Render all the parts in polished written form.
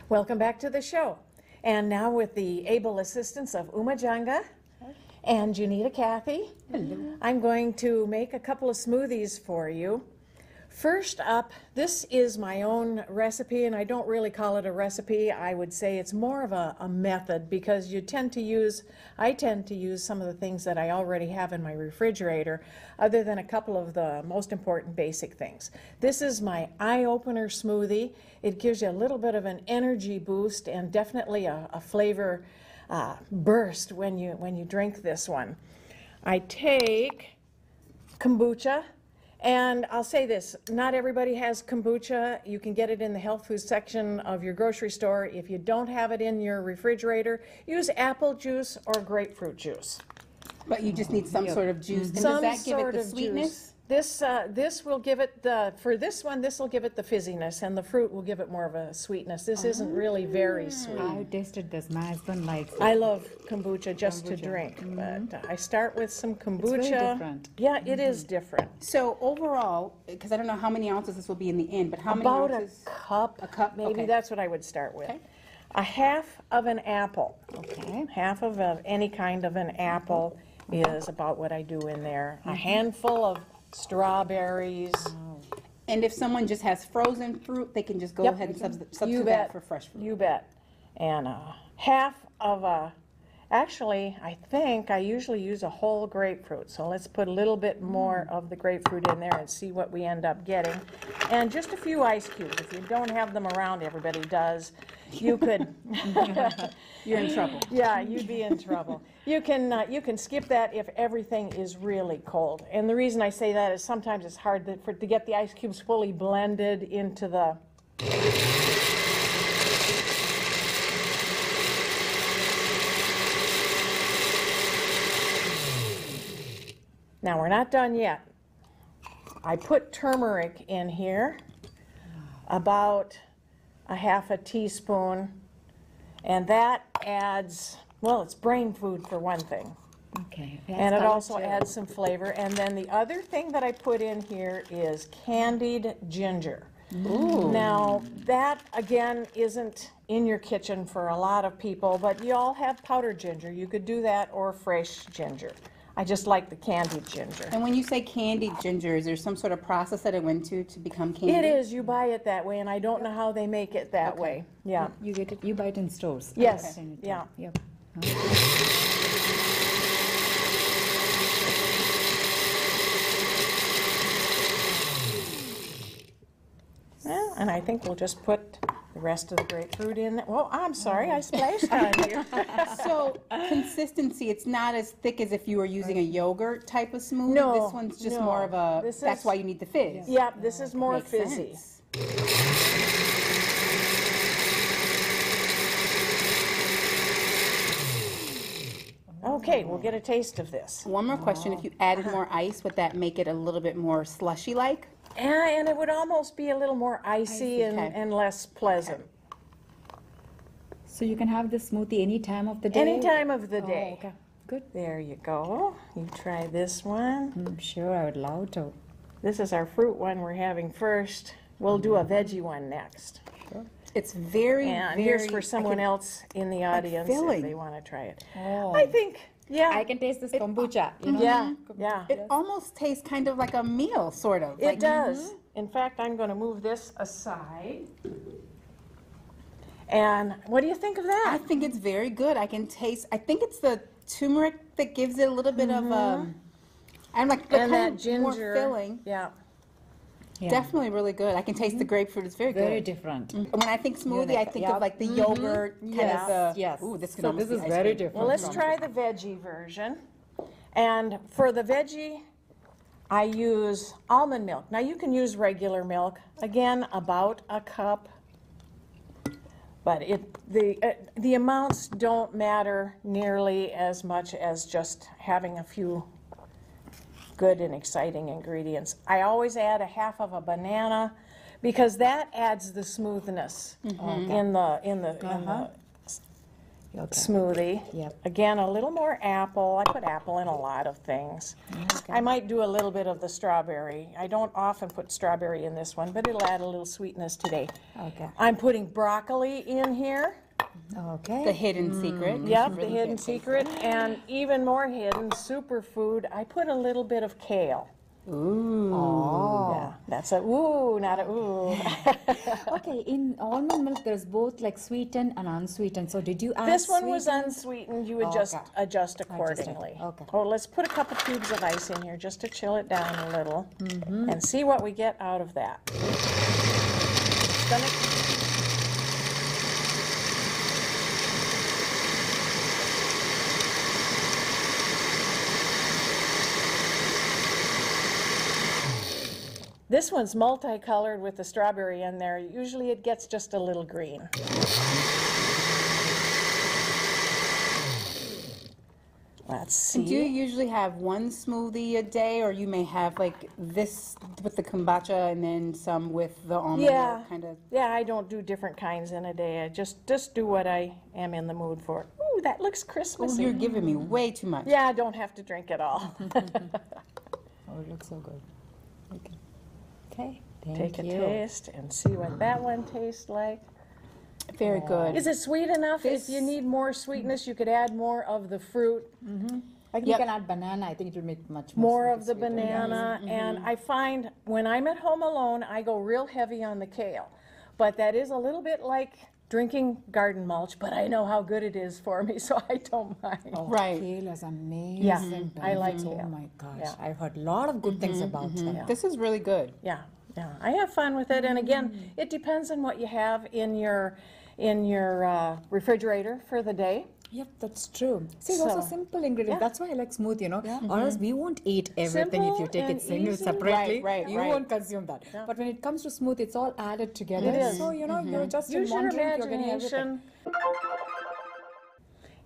Welcome back to the show. And now with the able assistance of Janga and Junita Cathey, I'm going to make a couple of smoothies for you. First up, this is my own recipe, and I don't really call it a recipe. I would say it's more of a method, because I tend to use some of the things that I already have in my refrigerator, other than a couple of the most important basic things. This is my eye-opener smoothie. It gives you a little bit of an energy boost and definitely a flavor burst when you drink this one. I take kombucha. And I'll say this, not everybody has kombucha. You can get it in the health food section of your grocery store. If you don't have it in your refrigerator, use apple juice or grapefruit juice. But you just need some sort of juice. And Some does that give it the sort of sweetness? juice. This will give it for this one, this will give it the fizziness, and the fruit will give it more of a sweetness. This isn't really very sweet. I tasted this. My husband likes it. I love kombucha just to drink, but I start with some kombucha. It's very different. Yeah, it is different. So overall, because I don't know how many ounces this will be in the end, but how many About ounces? a cup. A cup, Maybe okay. that's what I would start with. Okay. A half of an apple. Okay. Half of any kind of an apple is about what I do in there. A handful of strawberries. And if someone just has frozen fruit, they can just go Yep. ahead and You substitute bet. that for fresh fruit. You bet. And half of actually, I think I usually use a whole grapefruit. So let's put a little bit more of the grapefruit in there and see what we end up getting. And just a few ice cubes. If you don't have them around, everybody does. You could. You're in trouble. Yeah, you'd be in trouble. You can skip that if everything is really cold. And the reason I say that is sometimes it's hard to get the ice cubes fully blended into the. Now we're not done yet. I put turmeric in here, about a half a teaspoon, and that adds, well, it's brain food for one thing. Okay. And it also adds some flavor. And then the other thing that I put in here is candied ginger. Ooh. Now, that, again, isn't in your kitchen for a lot of people, but you all have powdered ginger. You could do that or fresh ginger. I just like the candied ginger. And when you say candied ginger, is there some sort of process that it went to become candy? It is. You buy it that way, and I don't know how they make it that way. Yeah. You get it. You buy it in stores. Yes. Okay. Yeah. Yep. Well, and I think we'll just put the rest of the grapefruit in. Well, I'm sorry, I splashed on you. So consistency, it's not as thick as if you were using a yogurt type of smoothie. No, This one's just no. more of a, This that's is- why you need the fizz. Yeah, this is more Makes fizzy. sense. Okay, we'll get a taste of this. One more question, if you added more ice, would that make it a little bit more slushy-like? And it would almost be a little more icy and, Okay. and less pleasant. So you can have this smoothie any time of the day? Any time of the Oh, day. okay. Good. There you go. You try this one. I'm sure I would love to. This is our fruit one we're having first. We'll do a veggie one next. It's very, And here's for someone else in the audience if filling. they want to try it. Oh. I think, yeah. I can taste this kombucha. You know? Yeah, yeah. It almost tastes kind of like a meal, sort of. It like, does. In fact, I'm going to move this aside. And what do you think of I that? think it's very good. I can taste, I think it's the turmeric that gives it a little bit of, I'm like, the And kind that of more ginger. filling. Yeah. Yeah. Definitely really good. I can taste the grapefruit. It's very Very good. different. When I think smoothie, I think of Yep. like the yogurt kind Yes, of the. yes. Ooh, this can So almost this be is ice very cream. different. Well, let's try the veggie version. And for the veggie, I use almond milk. Now you can use regular milk. Again, about a cup. But the amounts don't matter nearly as much as just having a few good and exciting ingredients. I always add a half of a banana because that adds the smoothness in the smoothie. Yep. Again, a little more apple. I put apple in a lot of things. I might do a little bit of the strawberry. I don't often put strawberry in this one, but it'll add a little sweetness today. Okay. I'm putting broccoli in here. Okay. The hidden secret. Yep, the hidden secret. And even more hidden, superfood, I put a little bit of kale. Ooh. Oh. Yeah, that's a ooh, not a ooh. Okay, in almond milk, there's both like sweetened and unsweetened. So did you add This one was sweetened? unsweetened. You would just Okay. adjust accordingly. Okay. Oh, let's put a couple cubes of ice in here just to chill it down a little and see what we get out of that. It's gonna- This one's multicolored with the strawberry in there. Usually it gets just a little green. Let's see. Do you usually have one smoothie a day, or you may have like this with the kombucha and then some with the almond Yeah, milk kind of? yeah, I don't do different kinds in a day. I just do what I am in the mood for. Ooh, that looks Oh, Christmassy. you're giving me way too much. Yeah, I don't have to drink it all. Oh, it looks so good. Okay. Okay. Thank Take a you. taste and see what that one tastes like. Very good. Is it sweet enough? If you need more sweetness, you could add more of the fruit, Like you can add banana. I think it will make much more more of the sweeter. banana. And I find when I'm at home alone, I go real heavy on the kale. But that is a little bit like drinking garden mulch, but I know how good it is for me, so I don't mind. Oh, Right. Kale is amazing. Yeah, I like benefits. kale. Oh my gosh, Yeah. I've heard a lot of good things about it. This is really good. Yeah, yeah, I have fun with it. And again, it depends on what you have in your refrigerator for the day. Yep, that's true. See, it's also So, simple ingredients. yeah. That's why I like smoothie, you know. Or else we won't eat everything if you Simple take it and single easy. separately. Right, you right. won't consume that. But when it comes to smoothie, it's all added together. It is. So, you know, you're just in Use one your drink, you're getting everything. imagination.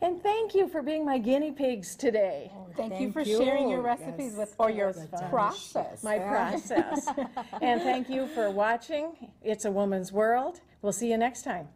And thank you for being my guinea pigs today. Thank you Thank for you. sharing your recipes Yes. with, or your That's fun. process. My process. And thank you for watching It's a Woman's World. We'll see you next time.